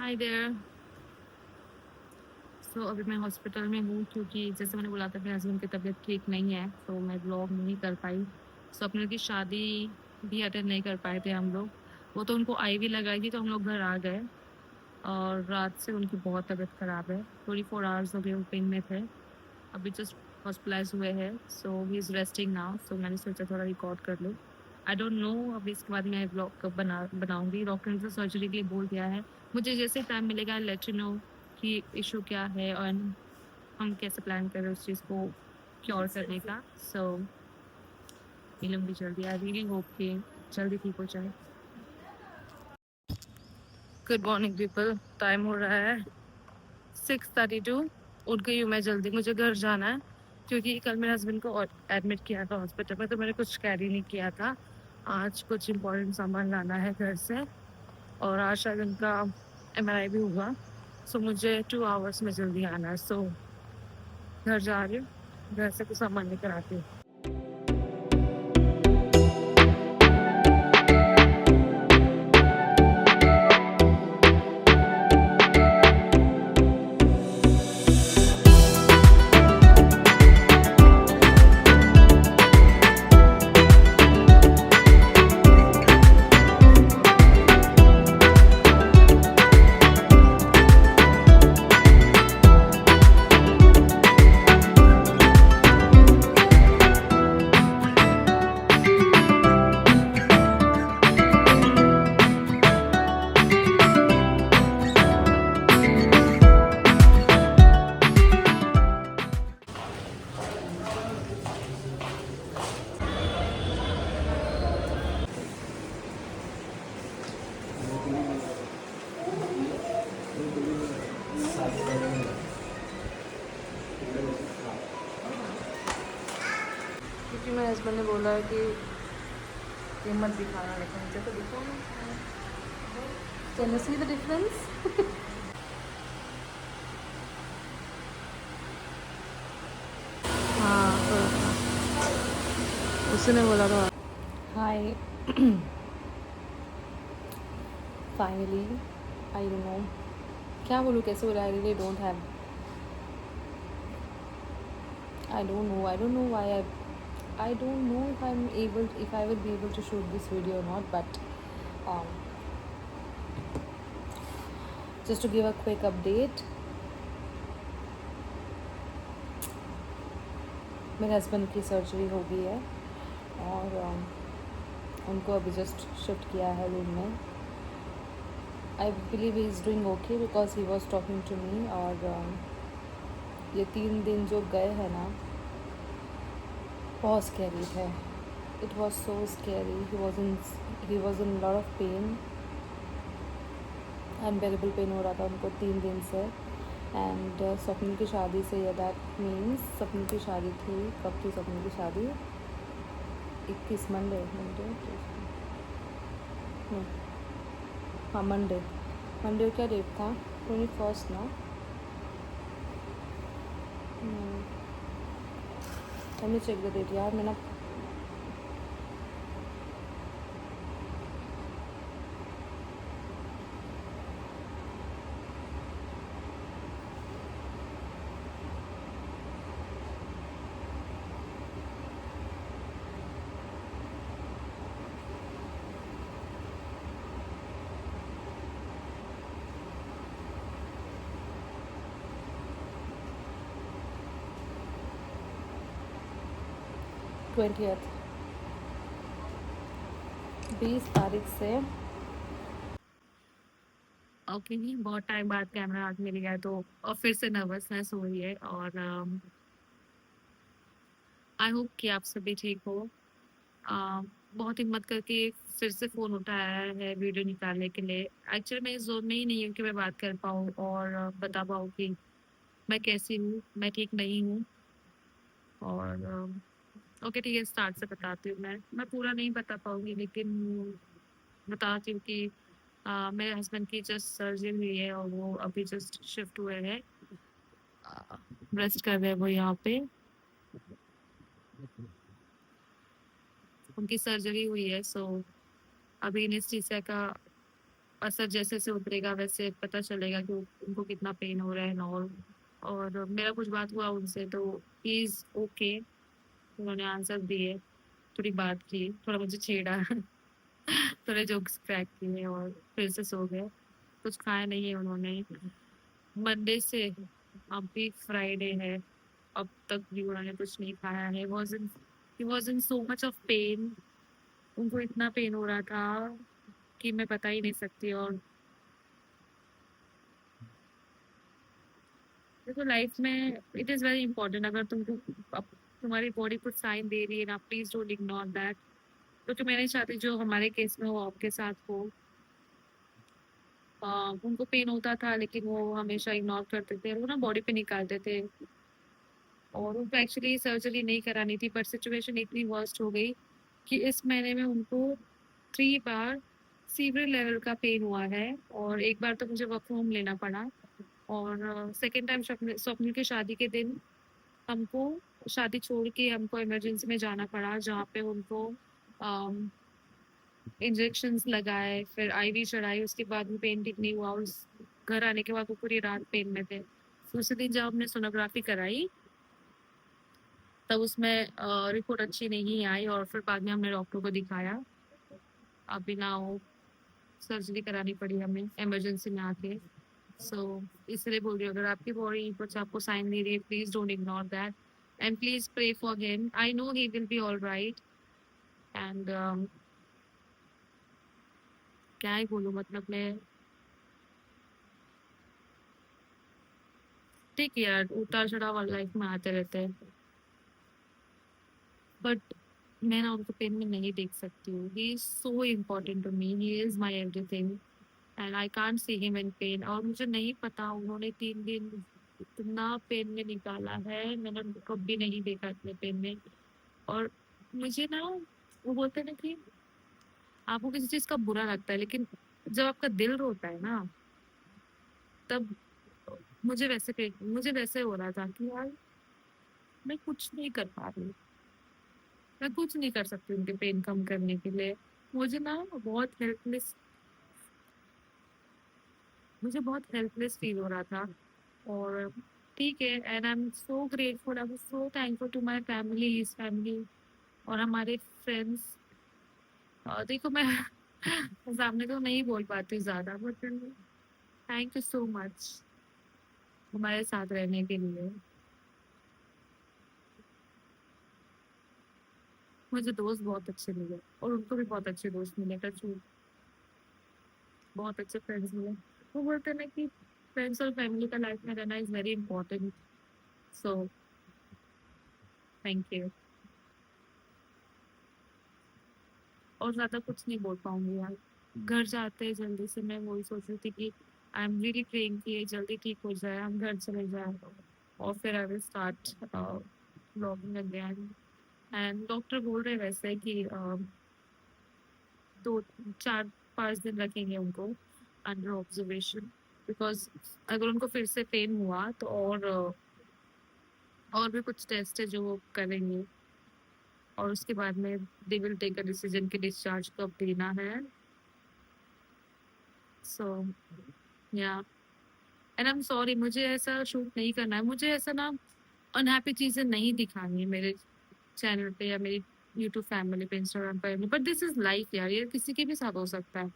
Hi there. सो अभी मैं hospital में हूँ क्योंकि जैसे मैंने बोला था मेरे हस्बैंड की तबीयत ठीक नहीं है, तो मैं व्लॉग नहीं कर पाई। स्वप्निल की शादी भी अटेंड नहीं कर पाए थे हम लोग। वो तो उनको आईवी लगाई थी तो हम लोग घर आ गए। और रात से उनकी बहुत तबीयत खराब है, 24 आवर्स हो गए वो पेन में थे। अभी जस्ट हॉस्पिटलाइज हुए हैं, सो ही इज रेस्टिंग नाउ। सो मैंने सोचा थोड़ा रिकॉर्ड कर लूँ। आई डोंट नो अभी इसके बाद मैं ब्लॉग कब बनाऊंगी। डॉक्टर ने तो सर्जरी के लिए बोल दिया है। मुझे जैसे टाइम मिलेगा लेट यू नो कि इशू क्या है और हम कैसे प्लान कर रहे हैं उस चीज़ को क्योर करने का। सो मिलूंगी जल्दी। आई रियली होप कि जल्दी ठीक हो जाए। गुड मॉर्निंग पीपल, टाइम हो रहा है 6:32। उठ गई हूँ मैं जल्दी, मुझे घर जाना है क्योंकि कल मेरे हस्बैंड को एडमिट किया था हॉस्पिटल में, तो मैंने कुछ कैरी नहीं किया था। आज कुछ इम्पोर्टेंट सामान लाना है घर से और आज शायद उनका एमआरआई भी हुआ। सो मुझे 2 आवर्स में जल्दी आना है। सो घर जा रही हूँ, घर से कुछ सामान लेकर आती हूँ। क्योंकि मेरे हस्बैंड ने बोला है कि ये मत दिखाना, लेकिन मुझे तो दिखा। Can you see the difference? हाँ, तो उसने बोला था। हाय। फाइनली आई डोंट नो क्या बोलूँ, कैसे बोला। I really don't have, I don't know why I don't know if I will be able to shoot this video or not, but um, just to give a quick update, मेरे husband की surgery हो गई है और उनको अभी just shift किया है रूम में। I believe he is doing okay because he was talking to me. और ये 3 दिन जो गए हैं ना, बहुत स्कैरी थे। It was so scary. He was in lot of pain, unbearable pain हो रहा था उनको 3 दिन से। एंड स्वप्निल की शादी से, या दैट मीन्स स्वप्निल की शादी थी। कब थी स्वप्निल की शादी? 21 मंडे हाँ, मंडे क्या डेट था? 21 ना। मैंने चेक द डेट यार, मैं ना ट्वेंटी 20 तारीख से। ओके जी, बहुत टाइम बाद कैमरा हाथ मिल गया तो और फिर से नर्वसनेस हो रही है। और आई होप कि आप सभी ठीक हो। बहुत हिम्मत करके फिर से फ़ोन उठाया है वीडियो निकालने के लिए। एक्चुअली मैं इस ज़ोन में ही नहीं हूँ कि मैं बात कर पाऊँ और बता पाऊँ कि मैं कैसी हूँ, मैं ठीक नहीं हूँ। और ओके ठीक है, स्टार्ट से बताती हूँ। मैं पूरा नहीं बता पाऊँगी, लेकिन बताती हूँ कि मेरे हस्बैंड की जस्ट सर्जरी हुई है और वो अभी जस्ट शिफ्ट हुए हैं। रेस्ट कर रहे हैं वो यहाँ पे। उनकी सर्जरी हुई है, सो अभी एनेस्थीसिया का असर जैसे जैसे उतरेगा वैसे पता चलेगा कि उनको कितना पेन हो रहा है और मेरा कुछ बात हुआ उनसे तो ही इज ओके। उन्होंने आंसर दिए, थोड़ी बात की, थोड़ा मुझे छेड़ा थोड़े जोक्स क्रैक किए और फिर से सो गए। कुछ खाया नहीं है उन्होंने मंडे से। अब भी फ्राइडे है, अब तक भी उन्होंने कुछ नहीं खाया है। He was in so much of pain. उनको इतना पेन हो रहा था कि मैं बता ही नहीं सकती। और देखो लाइफ में इट इज वेरी इंपॉर्टेंट, अगर तुमको अब तुम्हारी बॉडी कुछ साइन दे रही है ना, प्लीज डोंट इग्नोर दैट। क्योंकि मैं नहीं चाहती जो हमारे केस में हो आपके साथ हो। उनको पेन होता था लेकिन वो हमेशा इग्नोर करते थे, वो ना बॉडी पे निकालते थे। और उनको एक्चुअली सर्जरी नहीं करानी थी, पर सिचुएशन इतनी वर्स्ट हो गई कि इस महीने में उनको 3 बार सीवियर लेवल का पेन हुआ है। और एक बार तो मुझे वर्क फ्रॉम होम लेना पड़ा। और सेकेंड टाइम स्वप्निल की शादी के दिन हमको शादी छोड़ के हमको इमरजेंसी में जाना पड़ा, जहाँ पे उनको इंजेक्शंस लगाए, फिर आईवी चढ़ाई, उसके बाद भी पेन ठीक नहीं हुआ। उस घर आने के बाद वो पूरी रात पेन में थे। तो उसी दिन जब हमने सोनोग्राफी कराई तब उसमें रिपोर्ट अच्छी नहीं आई और फिर बाद में हमने डॉक्टर को दिखाया। अभी ना वो सर्जरी करानी पड़ी हमें इमरजेंसी में आके। सो इसलिए बोल रही हूँ, अगर आपकी बॉडी कुछ आपको साइन दे रही है, please don't ignore that and please pray for him. I know he will be all right. And क्या ही बोलूँ, मतलब मैं ठीक है यार, उतार चढ़ाव लाइफ में आते रहते हैं, बट मैं ना उनको पेन में नहीं देख सकती हूँ। He is so important to me, he is my everything and I can't see him in pain. और मुझे नहीं पता उन्होंने 3 दिन इतना पेन में निकाला है, मैंने उनको कभी नहीं देखा इतने पेन में। और मुझे ना वो बोलते हैं ना कि आपको किसी चीज का बुरा लगता है, लेकिन जब आपका दिल रोता है ना, तब मुझे वैसे हो रहा था कि यार मैं कुछ नहीं कर पा रही हूँ। मैं कुछ नहीं कर सकती उनके पेन कम करने के लिए। मुझे ना बहुत हेल्पलेस मुझे बहुत हेल्पलेस फील हो रहा था। और ठीक है, and I am so grateful, I am so thankful to my family, his family और हमारे फ्रेंड्स। देखो मैं सामने तो नहीं बोल पाती ज्यादा, but thank you so much हमारे साथ रहने के लिए। मुझे दोस्त बहुत अच्छे मिले और उनको भी बहुत अच्छे दोस्त मिले, टच वुड, बहुत अच्छे फ्रेंड्स मिले। वो बोलते हैं ना कि फ्रेंड्स और फैमिली का लाइफ में रहना is very important. So thank you. और ज्यादा कुछ नहीं बोल पाऊंगी यार। घर जाते हैं जल्दी से, मैं वही सोच रही थी कि आई एम रियली प्रेइंग कि ये जल्दी ठीक हो जाए, हम घर चले जाए और फिर I will start blogging again. And doctor बोल रहे वैसे कि 2 4 5 दिन रखेंगे उनको अंडर ऑब्जर्वेशन, बिकॉज अगर उनको फिर से पेन हुआ तो और भी कुछ टेस्ट है जो वो करेंगे। और उसके बाद में they will take a decision कि डिस्चार्ज कब देना है। सो या एंड आई एम सॉरी, मुझे ऐसा शूट नहीं करना है, मुझे ऐसा ना अनहैप्पी चीजें नहीं दिखानी है मेरे चैनल पे या मेरी यूट्यूब फैमिली पे, इंस्टाग्राम पे। बट दिस इज लाइफ यार, ये किसी के भी साथ हो सकता है।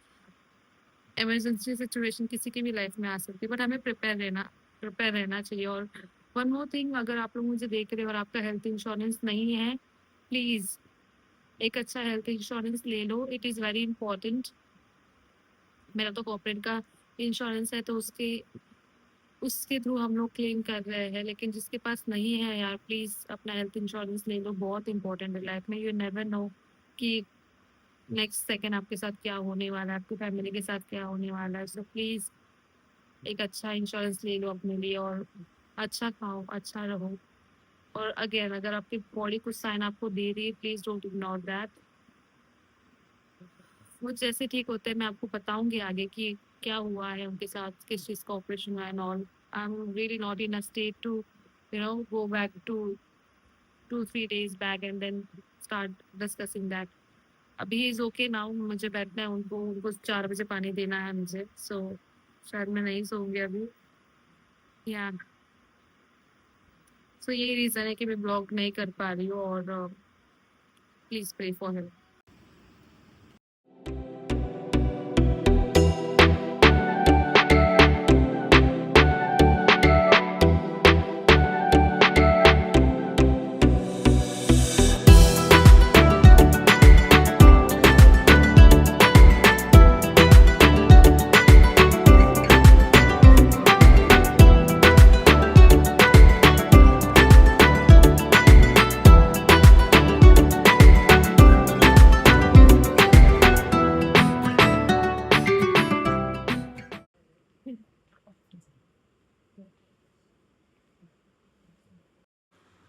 इमरजेंसी सिचुएशन किसी की भी लाइफ में आ सकती है, बट हमें प्रिपेयर रहना चाहिए। और वन मोर थिंग, अगर आप लोग मुझे देख रहे हो और आपका हेल्थ इंश्योरेंस नहीं है, प्लीज एक अच्छा हेल्थ इंश्योरेंस ले लो, इट इज वेरी इंपॉर्टेंट। मेरा तो कॉर्पोरेट का इंश्योरेंस है, तो उसके उसके थ्रू हम लोग क्लेम कर रहे हैं। लेकिन जिसके पास नहीं है यार, प्लीज अपना हेल्थ इंश्योरेंस ले लो, बहुत इंपॉर्टेंट है लाइफ में। यू नेवर नो कि नेक्स्ट सेकंड आपके साथ क्या होने वाला है, आपकी फैमिली के साथ क्या होने वाला है। सो प्लीज एक अच्छा इंश्योरेंस ले लो अपने लिए और अच्छा खाओ, अच्छा रहो। और अगेन, अगर आपकी बॉडी कुछ साइन आपको दे रही है, प्लीज डोंट इग्नोर दैट। वो जैसे ठीक होते हैं मैं आपको बताऊंगी आगे कि क्या हुआ है उनके साथ, किस चीज का ऑपरेशन हुआ and all. I am really not in a state to go back to 2 3 days back and then start discussing that. अभी इज़ ओके नाउ, मुझे बैठना है, उनको 4 बजे पानी देना है मुझे, सो शायद मैं नहीं सोऊँगी अभी। या सो यही रीज़न है कि मैं ब्लॉग नहीं कर पा रही हूँ, और please pray for him.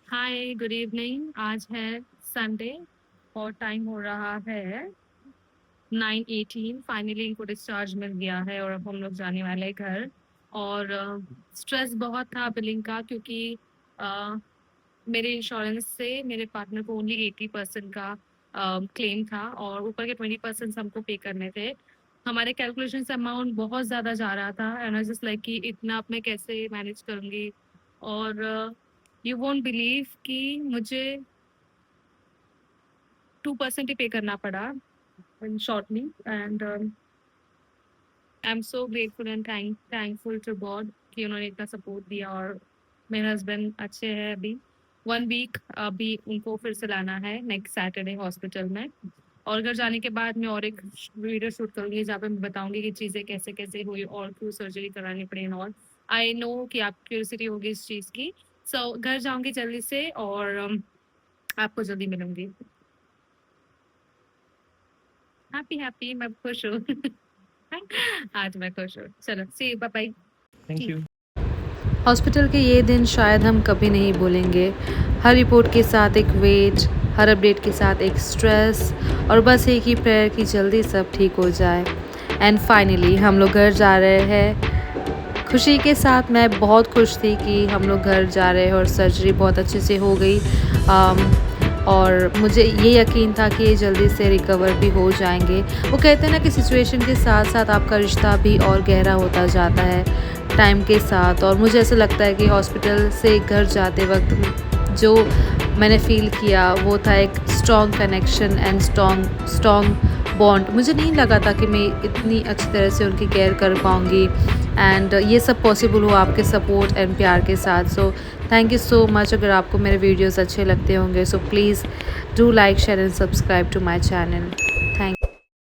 Hi, good evening. आज है संडे और टाइम हो रहा है 9:18। फाइनली इनको डिस्चार्ज मिल गया है और अब हम लोग जाने वाले हैं घर। और स्ट्रेस बहुत था बिलिंग का, क्योंकि अ, मेरे इंश्योरेंस से मेरे पार्टनर को ओनली 80% का क्लेम था, और ऊपर के 20% हमको पे करने थे। हमारे कैलकुलेशन से अमाउंट बहुत ज़्यादा जा रहा था, एंड आई जस्ट लाइक कि इतना अब मैं कैसे मैनेज करूँगी। और यू वोंट बिलीव कि मुझे 2% ही पे करना पड़ा in shortly. And I am so grateful and thankful to God कि उन्होंने इतना सपोर्ट दिया। और मेरे हस्बैंड अच्छे हैं अभी। 1 वीक अभी उनको फिर से लाना है नेक्स्ट सैटरडे हॉस्पिटल में। और घर जाने के बाद मैं और एक वीडियो शूट करूंगी जहाँ पे मैं बताऊंगी कि चीज़ें कैसे कैसे हुई और क्यों सर्जरी करानी पड़ी एंड ऑल। आई नो कि आप क्यूरियोसिटी होगी इस चीज़ की। सो घर जाऊंगी जल्दी से, और आपको जल्दी मिलूंगी। हैप्पी हैप्पी, मैं खुश हूँ। आज मैं खुश हूँ। चलो, see bye bye. Thank you. Hospital के ये दिन शायद हम कभी नहीं भूलेंगे। हर रिपोर्ट के साथ एक वेट, हर अपडेट के साथ एक स्ट्रेस, और बस एक ही प्रेयर कि जल्दी सब ठीक हो जाए। एंड फाइनली हम लोग घर जा रहे हैं खुशी के साथ। मैं बहुत खुश थी कि हम लोग घर जा रहे हैं और सर्जरी बहुत अच्छे से हो गई। और मुझे ये यकीन था कि ये जल्दी से रिकवर भी हो जाएंगे। वो कहते हैं ना कि सिचुएशन के साथ साथ आपका रिश्ता भी और गहरा होता जाता है टाइम के साथ। और मुझे ऐसा लगता है कि हॉस्पिटल से घर जाते वक्त जो मैंने फ़ील किया वो था एक strong connection and strong bond. मुझे नहीं लगा था कि मैं इतनी अच्छी तरह से उनकी केयर कर पाऊँगी, एंड ये सब पॉसिबल हुआ आपके सपोर्ट एंड प्यार के साथ। So thank you so much. अगर आपको मेरे वीडियोस अच्छे लगते होंगे so please do like share and subscribe to my channel.